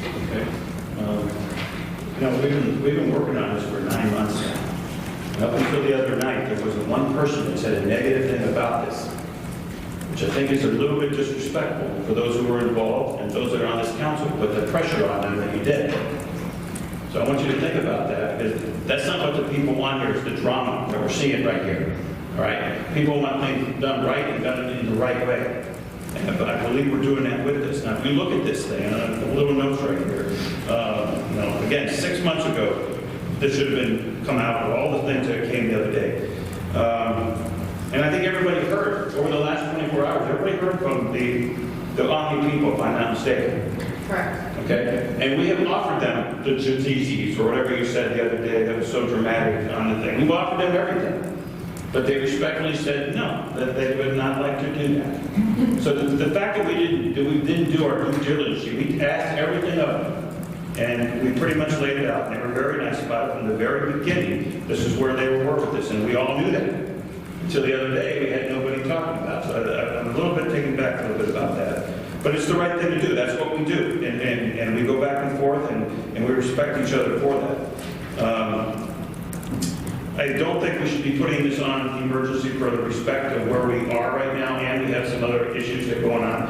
Okay. We've been working on this for 9 months now. And up until the other night, there wasn't one person that said a negative thing about this, which I think is a little bit disrespectful for those who were involved and those that are on this council, put the pressure on them that you did. So I want you to think about that, because that's not what the people want here, is the drama that we're seeing right here. All right? People want things done right and done in the right way. But I believe we're doing that with this. Now, if you look at this thing, and I have little notes right here, again, 6 months ago, this should have been come out with all the things that came the other day. And I think everybody heard, over the last 24 hours, everybody heard from the Omni people, if I'm not mistaken. Correct. Okay? And we have offered them the GZs, or whatever you said the other day that was so dramatic on the thing. We've offered them everything. But they respectfully said no, that they would not like to do that. So the fact that we didn't do our due diligence, we asked everything of them, and we pretty much laid it out. And they were very nice about it from the very beginning. This is where they were with this, and we all knew that. Until the other day, we had nobody talking about it. So I'm a little bit taken back a little bit about that. But it's the right thing to do. That's what we do. And we go back and forth, and we respect each other for that. I don't think we should be putting this on emergency for the respect of where we are right now, and we have some other issues that are going on.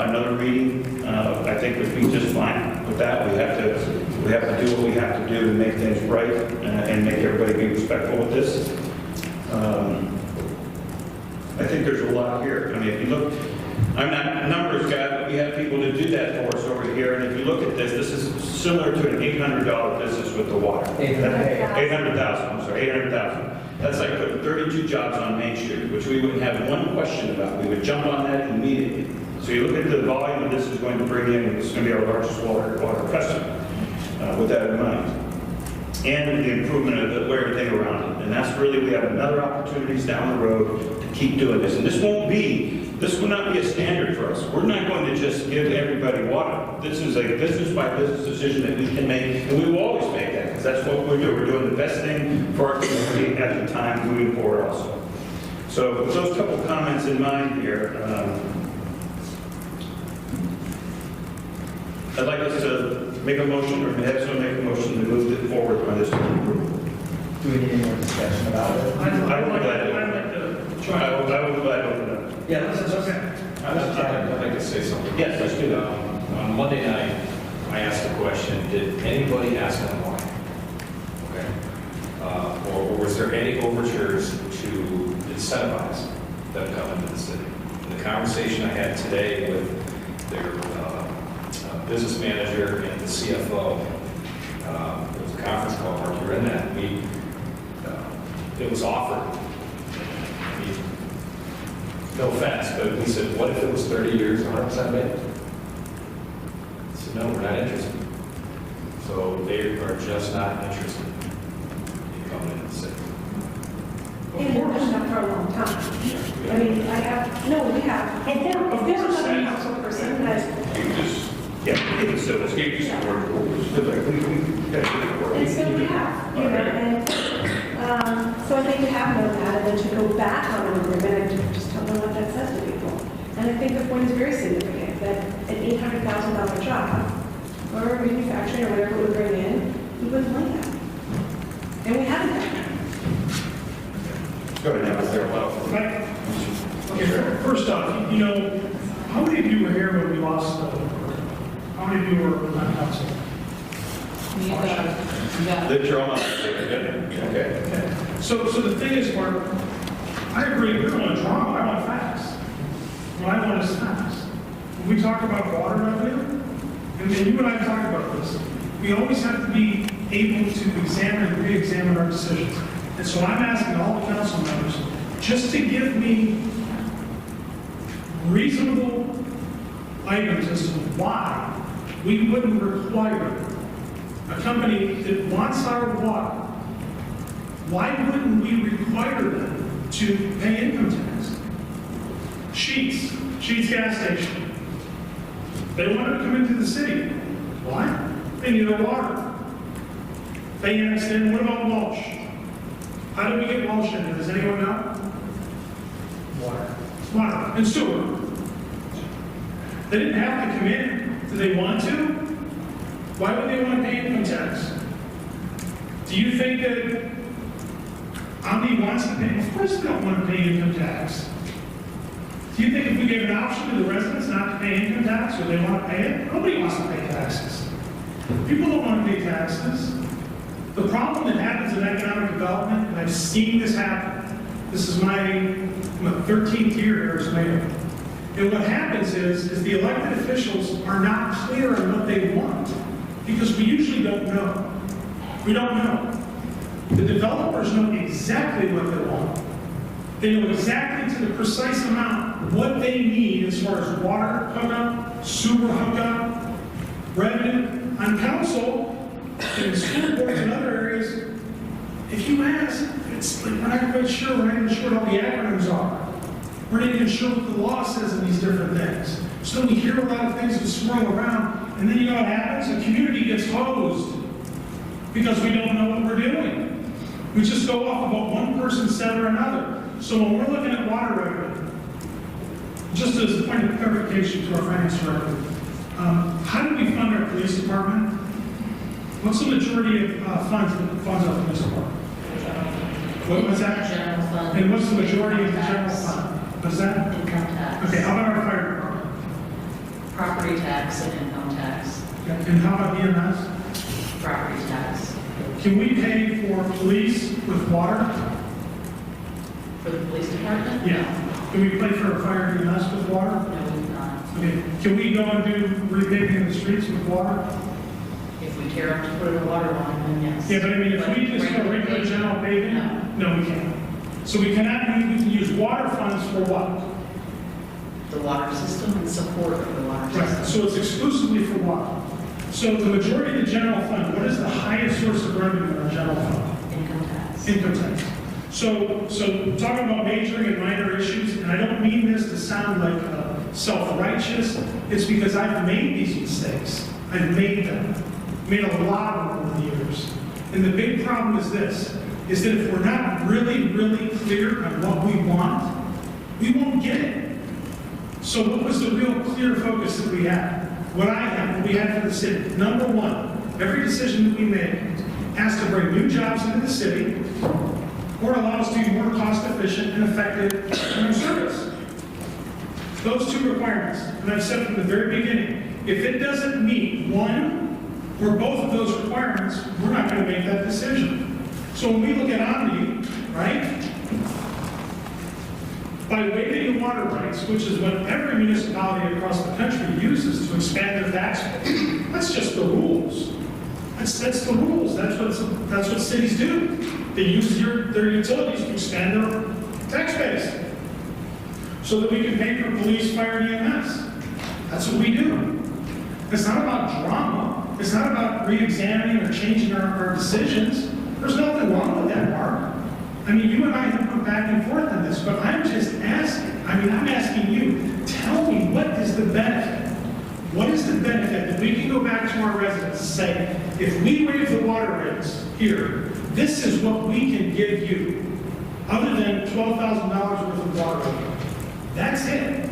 Another reading, I think would be just fine with that. We have to do what we have to do to make things right and make everybody be respectful with this. I think there's a lot here. I mean, if you look, I'm not a numbers guy, but we have people to do that for us over here. And if you look at this, this is similar to an $800 business with the water. 800,000. I'm sorry, 800,000. That's like putting 32 jobs on Main Street, which we wouldn't have one question about. We would jump on that immediately. So you look at the volume that this is going to bring in. This is going to be our largest water customer with that in mind. And the improvement of everything around it. And that's really, we have another opportunities down the road to keep doing this. And this will not be a standard for us. We're not going to just give everybody water. This is a business by business decision that we can make, and we will always make that, because that's what we're doing. We're doing the best thing for our community at the time moving forward also. So with those couple comments in mind here, I'd like us to make a motion, or have someone make a motion to move it forward on this approval. Do we need any more discussion about it? I would like to open up. Yeah, that's okay. I'd like to say something. Yes, let's do that. On Monday night, I asked a question, did anybody ask them why? Okay. Or was there any overtures to incentivize them coming to the city? In the conversation I had today with their business manager and the CFO, there was a conference call, Mark, you were in that. It was offered. No offense, but we said, what if it was 30 years, 100% made? I said, no, we're not interested. So they are just not interested in coming into the city. And we've been up for a long time. I mean, we have. Of course, another council person that. Yeah, let's give you some word rules. And so we have, so I think we have known that, and then to go back on an agreement and to just tell them what that says to people. And I think the point is very significant, that an $800,000 job, or manufacturing, or whatever we bring in, we wouldn't like that. And we haven't done that. Go ahead, now, is there a lot of... Okay, first off, how many of you were here when we lost how many of you were on council? The drama. Okay. So the thing is, Mark, I agree, we don't want drama, I want facts. What I want is facts. When we talk about water revenue, and then you and I talked about this, we always have to be able to examine and re-examine our decisions. And so I'm asking all the council members just to give me reasonable items as to why we wouldn't require a company that wants our water, why wouldn't we require them to pay income tax? Sheets gas station. They want to come into the city. Why? They need our water. They understand. What about mulch? How do we get mulch in there? Does anyone know? Water. And sewer. They didn't have to come in. Do they want to? Why would they want to pay income tax? Do you think that Omni wants to pay? Of course they don't want to pay income tax. Do you think if we gave an option to the residents not to pay income tax, would they want to pay it? Nobody wants to pay taxes. People don't want to pay taxes. The problem that happens in economic development, and I've seen this happen, this is my 13th year here as mayor. And what happens is the elected officials are not clear on what they want because we usually don't know. We don't know. The developers know exactly what they want. They know exactly to the precise amount what they need as far as water hookup, sewer hookup, revenue. On council, in school boards and other areas, if you ask, it's like we're not quite sure, we're not even sure what all the acronyms are. We're not even sure what the law says in these different things. So we hear a lot of things that swirl around, and then you know what happens? The community gets hosed because we don't know what we're doing. We just go off of what one person said or another. So when we're looking at water revenue, just as a point of clarification to our finance director, how do we fund our police department? What's the majority of funds of the police department? What was that? General fund. And what's the majority of the general fund? What's that? Income tax. Okay, how about our fire department? Property tax and income tax. And how about EMS? Property tax. Can we pay for police with water? For the police department? Yeah. Can we pay for fire and EMS with water? No, we not. Okay. Can we go and do repaving of the streets with water? If we tear up to put in a water line, then yes. Yeah, but I mean, if we just go regular general paving? No. No, we can't. So we cannot, we can use water funds for what? The water system and support of the water Right, system. so it's exclusively for water. So the majority of the general fund, what is the highest source of revenue in our general fund? Income tax. Income tax. So talking about majoring and minor issues, and I don't mean this to sound like self-righteous, it's because I've made these mistakes. I've made them. Made a lot of them over the years. And the big problem is this, is that if we're not really, really clear on what we want, we won't get it. So what was the real clear focus that we had? What we had for the city. Number one, every decision that we make has to bring new jobs into the city or allow us to be more cost efficient and effective in our service. Those two requirements. And I've said from the very beginning, if it doesn't meet one or both of those requirements, we're not going to make that decision. So when we look at Omni, right, by waiving the water rights, which is what every municipality across the country uses to expand their tax base, that's just the rules. That's the rules. That's what cities do. They use their utilities to expand their tax base so that we can pay for police, fire, and EMS. That's what we do. It's not about drama. It's not about re-examining or changing our decisions. There's nothing wrong with that, Mark. I mean, you and I have gone back and forth on this, but I'm just asking. I'm asking you, tell me what is the benefit? What is the benefit that we can go back to our residents and say, if we waive the water rates here, this is what we can give you, other than $12,000 worth of water rate. That's it.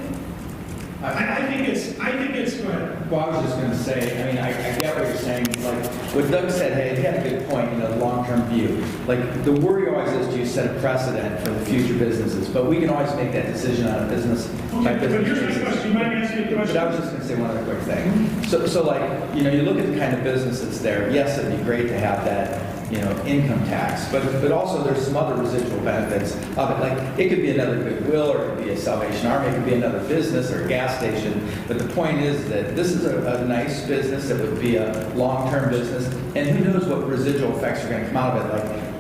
I think it's, go ahead. Well, I was just going to say, I mean, I get what you're saying. Like, what Doug said, hey, he had a good point, long-term view. Like, the worry always is, do you set a precedent for the future businesses? But we can always make that decision on a business by Okay, but business here's my basis. question. You might ask me a question. But I was just going to say one other quick thing. So like, you look at the kind of business that's there. Yes, it'd be great to have that, income tax, but also there's some other residual benefits of it. Like, it could be another Goodwill, or it could be a Salvation Army, it could be another business or a gas station. But the point is that this is a nice business that would be a long-term business, and who knows what residual effects are going to come out of it. Like,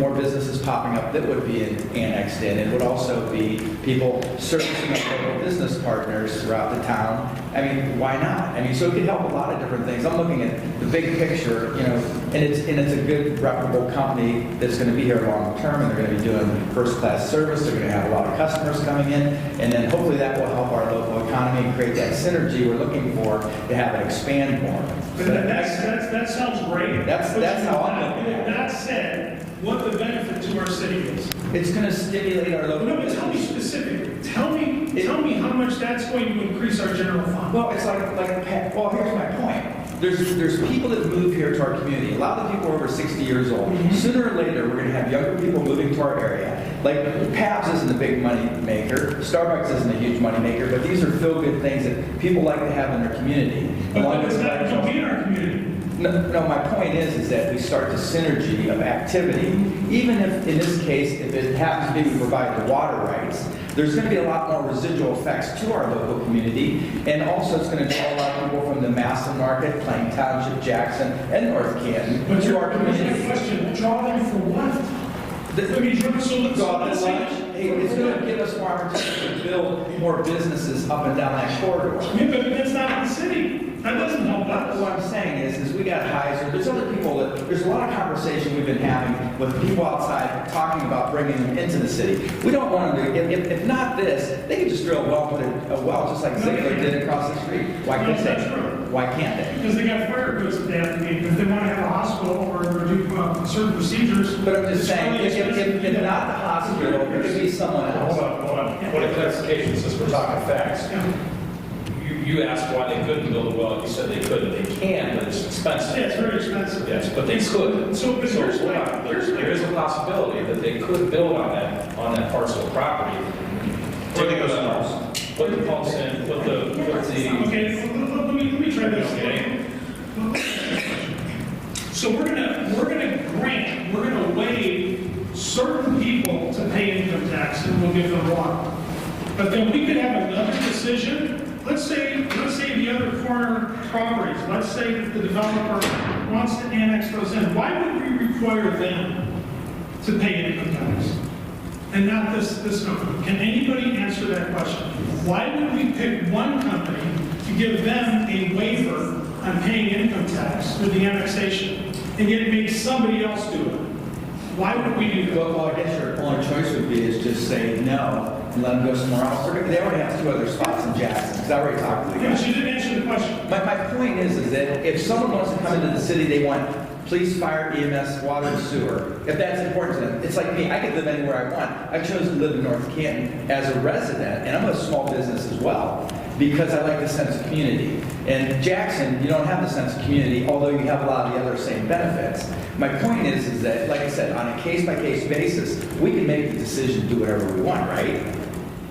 more businesses popping up that would be annexed in. It would also be people servicing up local business partners throughout the town. I mean, why not? I mean, so it could help a lot of different things. I'm looking at the big picture, and it's a good, reputable company that's going to be here long term, and they're going to be doing first-class service. They're going to have a lot of customers coming in, and then hopefully that will help our local economy and create that synergy we're looking for to have it expand more. But that sounds great. That's how I'm looking at it. That said, what the benefit to our city is. It's going to stimulate our local No, but tell me business. specifically. Tell me how much that's going to increase our general fund. Well, it's well, here's my point. there's people that move here to our community. A lot of the people are over 60 years old. Sooner or later, we're going to have younger people moving to our area. Like, Pabst isn't a big money maker. Starbucks isn't a huge money maker, but these are feel-good things that people like to have in their community. But it's not going to be in our community. No, my point is that we start the synergy of activity, even if, in this case, if it happens to be we provide the water rights, there's going to be a lot more residual effects to our local community, and also it's going to draw a lot of people from the Masson Market, Plain Township, Jackson, and North Canton But to our here's my community. question, draw them for what? I mean, let's say. It's going to give us more opportunity to build more businesses up and down that corridor. Yeah, but that's not in the city. That doesn't help But us. what I'm saying is we got Heiser, there's other people there's a lot of conversation we've been having with people outside talking about bringing them into the city. We don't want them to, if not this, they can just drill a well just like Ziegler did across the street. Why No, can't that's they? true. Why can't they? Because they got fire codes that they have to meet. If they want to have a hospital or do certain procedures. But I'm just it's saying, really expensive to do if that. not the hospital, it could be someone else. Hold on. Point of clarification, since we're talking facts. Yeah. You asked why they couldn't build a well, you said they couldn't. They can, but it's expensive. Yeah, it's very expensive. Yes, but they could. So, but here's hold my- on. There is a possibility that they could build on that parcel of property. Or they go somewhere else. Put the pumps in, put the, Okay, let me try this. Okay. So we're gonna waive certain people to pay income tax and we'll give them water. But then we could have another decision. Let's say the other corner properties, let's say that the developer wants to annex those in. Why would we require them to pay income tax? And not this company. Can anybody answer that question? Why would we pick one company to give them a waiver on paying income tax with the annexation, and yet make somebody else do it? Why would we do that? Well, I guess your only choice would be is just say no and let them go somewhere else. They already have 2 other spots in Jackson, because I already talked to the Yeah, guy. but you didn't answer the question. My point is that if someone wants to come into the city, they want police, fire, EMS, water, and sewer. If that's important to them, it's like me, I could live anywhere I want. I chose to live in North Canton as a resident, and I'm a small business as well, because I like the sense of community. In Jackson, you don't have the sense of community, although you have a lot of the other same benefits. My point is that, like I said, on a case-by-case basis, we can make the decision to do whatever we want, right?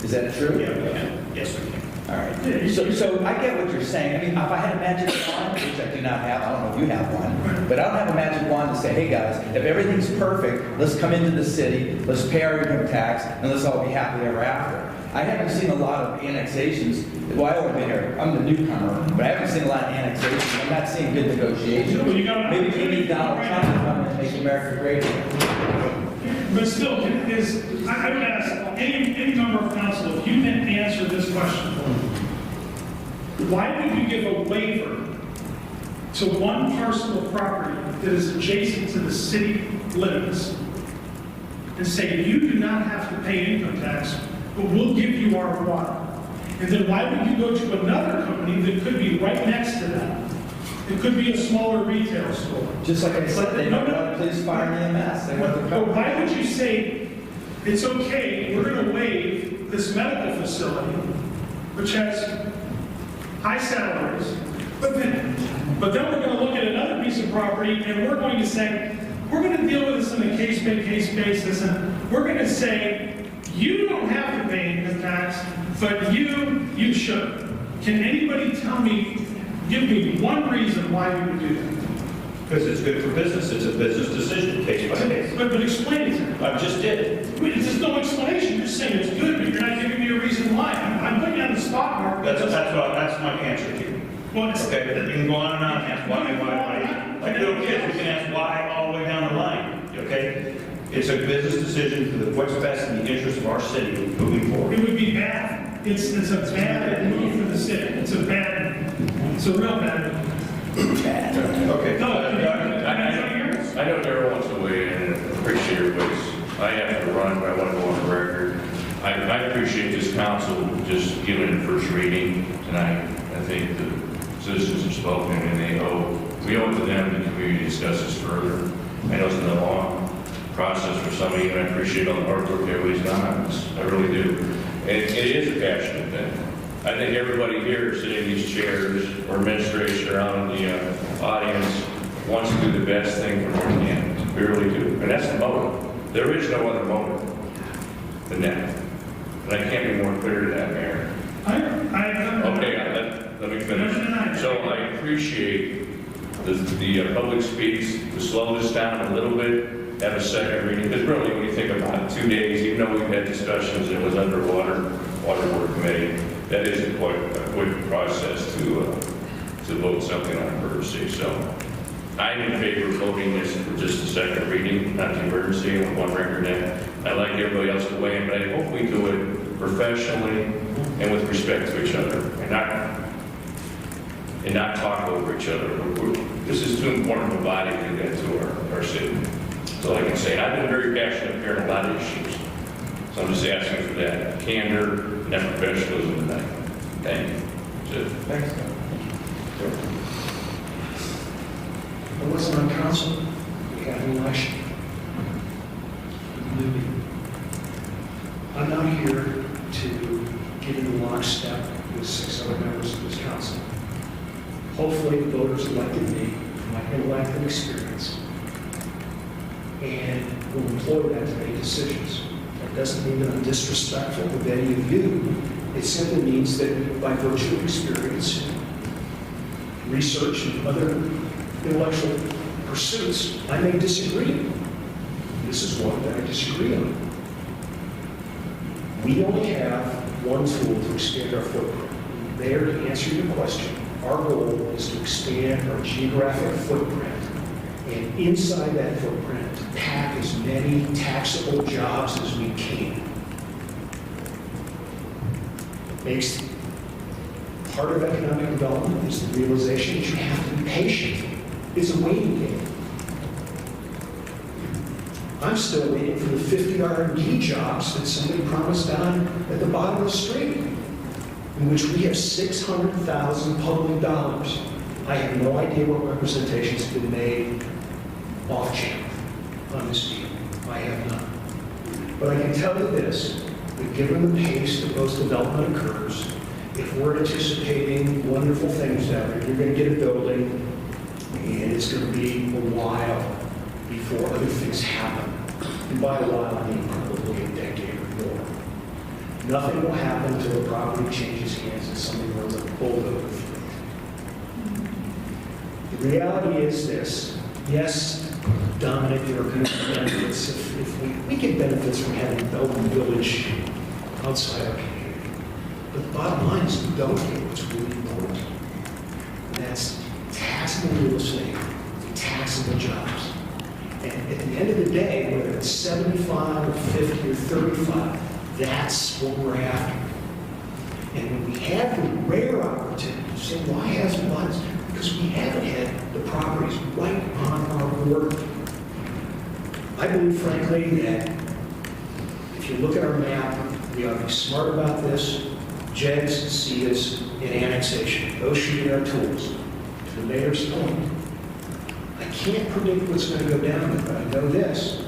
Is that true? Yeah, we can. Yes, we can. All right. So I get what you're saying. I mean, if I had a magic wand, which I do not have, I don't know if you have one, but I don't have a magic wand to say, hey guys, if everything's perfect, let's come into the city, let's pay our income tax, and let's all be happily ever after. I haven't seen a lot of annexations. Well, I haven't been here. I'm the newcomer, but I haven't seen a lot of annexations. I'm not seeing good negotiations. Maybe we need Donald Trump to come and make America great again. But still, I would ask any member of council, if you can answer this question, why would you give a waiver to one parcel of property that is adjacent to the city limits and say, you do not have to pay income tax, but we'll give you our water? And then why would you go to another company that could be right next to that? It could be a smaller retail store. Just like I said, they don't want police, fire, and EMS. They want the But cover. why would you say, it's okay, we're going to waive this medical facility, which has high salaries, but then we're going to look at another piece of property and we're going to say, we're going to deal with this on a case-by-case basis, and we're going to say, you don't have to pay income tax, but you should. Can anybody tell me, give me one reason why we would do that? Because it's good for business. It's a business decision, case by case. But explain it to me. I just did it. Wait, there's no explanation. You're saying it's good, but you're not giving me a reason why. I'm putting you on the spot, Mark. That's my answer to you. Well, it's, Okay, but you can go on and on and ask why. Like little kids, we can ask why all the way down the line, okay? It's a business decision for what's best in the interest of our city moving forward. it would be bad. It's a bad move for the city. It's a real bad move. Okay. No, I know Darrell wants to weigh in and appreciate everybody's, I have to run, but I want to go on the record. I appreciate this council just giving it first reading tonight. I think the citizens have spoken and we owe it to them to community discuss this further. I know it's been a long process for somebody, and I appreciate all the hard work everybody's done on this. I really do. It is a passionate thing. I think everybody here sitting in these chairs, or administration or out in the audience, wants to do the best thing for their can. We really do. And that's the motive. There is no other motive than that. And I can't be more clear to that, Mayor. Okay, let me finish. So I appreciate the public speaks to slow this down a little bit, have a second reading. Because really, when you think about it, 2 days, even though we've had discussions, it was under water board committee, that is quite a quick process to vote something on emergency. So I'm in favor of voting this for just a second reading, not the emergency, on one record. And I'd like everybody else to weigh in, but I hope we do it professionally and with respect to each other, and not talk over each other. This is too important of a body to do that to our city. That's all I can say. And I've been very passionate here on a lot of issues. So I'm just asking for that candor and that professionalism tonight. Thank you. That's it. Thanks. I wasn't on council. We had an election. I'm not here to get in lockstep with 6 other members of this council. Hopefully, the voters elected me for my intellect and experience, and will employ that to make decisions. That doesn't mean that I'm disrespectful of any of you. It simply means that by virtue of experience, research, and other intellectual pursuits, I may disagree. This is one that I disagree on. We only have one tool to expand our footprint. There, to answer your question, our goal is to expand our geographic footprint, and inside that footprint, to pack as many taxable jobs as we can. Makes part of economic development is the realization that you have to be patient. It's a waiting game. I'm still waiting for the 50 R&D jobs that somebody promised down at the bottom of the street, in which we have 600,000 public dollars. I have no idea what representations have been made off-channel on this deal. I have none. But I can tell you this, that given the pace that those development occurs, if we're anticipating wonderful things down there, you're going to get a building, and it's going to be a while before other things happen. And by a while, I mean probably a decade or more. Nothing will happen until the property changes hands and somebody runs a bulldozer through it. The reality is this. Yes, Dominic, there are going to be benefits if we get benefits from having Belton Village outside our community. But the bottom line is we don't get what's really important. And that's taxable real estate, taxable jobs. And at the end of the day, whether it's 75 or 50 or 35, that's what we're after. And when we have the rare opportunity to say, why hasn't one? Because we haven't had the properties right on our border. I believe, frankly, that if you look at our map, we ought to be smart about this. JEGs see us in annexation. Those should be our tools. To the mayor's point, I can't predict what's going to go down, but I know this,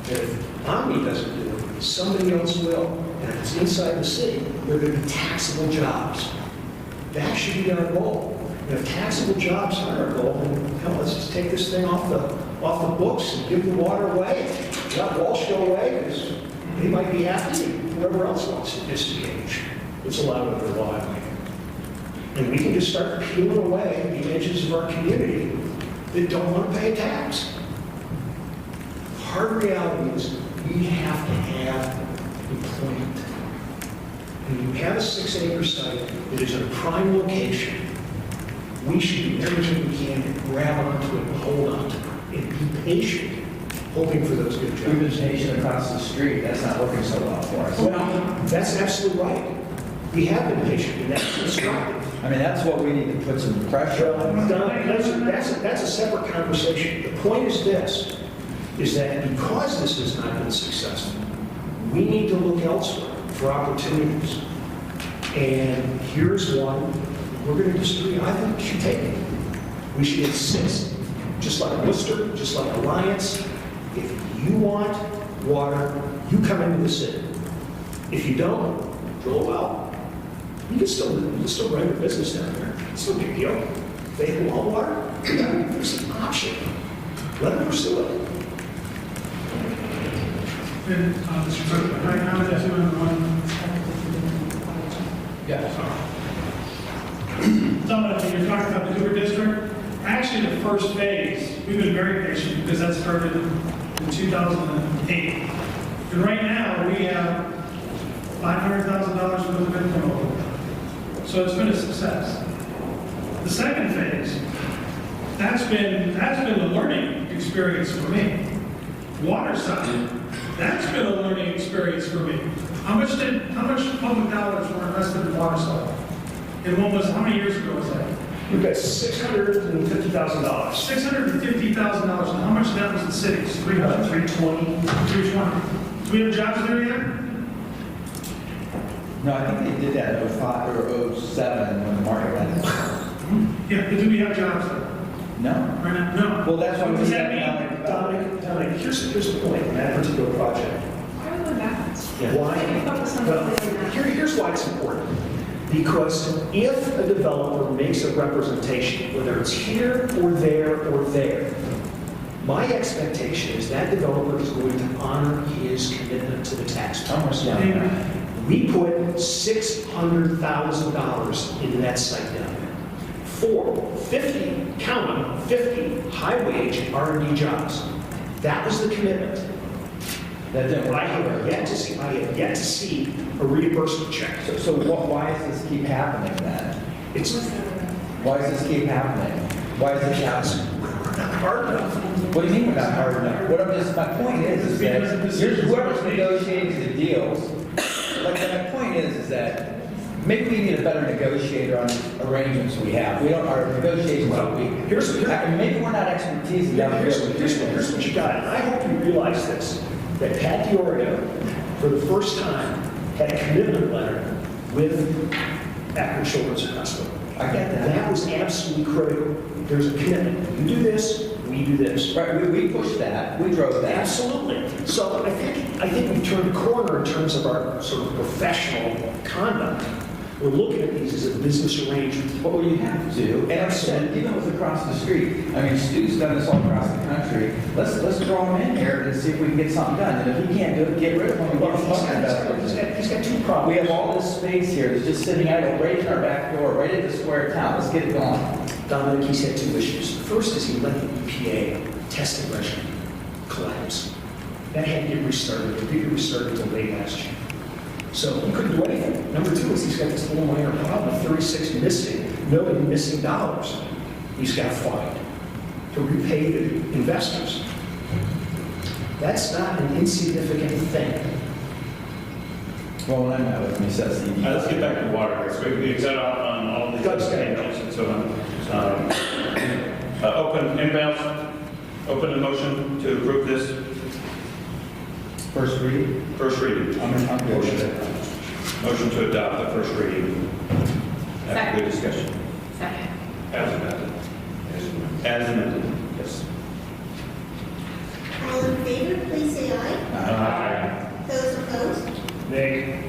that if Omni doesn't do it, somebody else will. And if it's inside the city, there are going to be taxable jobs. That should be our goal. And if taxable jobs aren't our goal, then hell, let's just take this thing off the books and give the water away. Let Walsh go away, because they might be happy. Whoever else wants to disengage. It's allowed under law. And we can just start peeling away the edges of our community that don't want to pay tax. The hard reality is we have to have employment. When you have a 6-acre site that is in a prime location, we should do everything we can to grab onto it and hold onto it and be patient, hoping for those good jobs. We've been patient across the street. That's not working so well for us. Well, that's absolutely right. We have been patient, and that's constructive. I mean, that's what we need to put some pressure on. That's a separate conversation. The point is this, is that because this has not been successful, we need to look elsewhere for opportunities. And here's one, we're going to disagree. I think we should take it. We should insist, just like Worcester, just like Alliance, if you want water, you come into the city. If you don't, drill a well. You can still run your business down there. It's no big deal. They want water, there's an option. Let them pursue it. And, Mr. President, can I comment too on one? Yeah. Dominic, you're talking about the Hoover District. Actually, the first phase, we've been very patient because that started in 2008. And right now, we have $500,000 worth of income over. So it's been a success. The second phase, that's been a learning experience for me. Water side, that's been a learning experience for me. How much public dollars were invested in water side? And how many years ago was that? We've got $650,000. $650,000. And how much of that was the cities? 320. 320. Do we have jobs there yet? No, I think they did that in 05 or 07 when the market went. Yeah, but do we have jobs there? No. Right now? No. Well, that's why What we does have that mean? Dominic, here's the point on that particular project. Why are we going backwards? Why? Can we focus on Well, what we're doing now? here's why it's important. Because if a developer makes a representation, whether it's here or there, my expectation is that developer is going to honor his commitment to the taxpayers. We put $600,000 into that site down there for 50, count them, 50 high-wage R&D jobs. That was the commitment. That I have yet to see a reimbursement check. So why does this keep happening then? Why does this keep happening? Why is it happening? We're not hard enough. What do you mean we're not hard enough? My point is that whoever's negotiating the deals, my point is that maybe we need a better negotiator on the arrangements we have. Our negotiations are weak. Maybe we're not expertise down here. Here's what you got. And I hope you realize this, that Pat DiOrio, for the first time, had a commitment letter with Akron Children's Hospital. I get that. That was absolutely critical. There's a commitment. You do this, we do this. Right, we pushed that. We drove that. Absolutely. So I think we've turned a corner in terms of our sort of professional conduct. We're looking at these as a business arrangement. Well, you have to. And I said, even with across the street, I mean, Stu's done this all across the country. Let's draw him in here and see if we can get something done. And if he can't do it, get rid of him. Well, he's got two problems. We have all this space here that's just sitting idle right in our back door, right at the square town. Let's get it going. Dominic, he's had two issues. The first is he let the EPA testing regimen collapse. That had to get restarted. It didn't get restarted until late last year. So he couldn't do anything. Number two is he's got this little minor problem of $36 million missing dollars. He's got to find to repay the investors. That's not an insignificant thing. Well, when I met with him, he says he... Let's get back to water rights. We got on all these and so on. Open inbounds. Open the motion to approve this. First reading? First reading. I'm good with it. Motion to adopt the first reading. After good discussion. Second. As amended. As amended. Yes. All in favor, please say aye. Aye. Those opposed? Nay.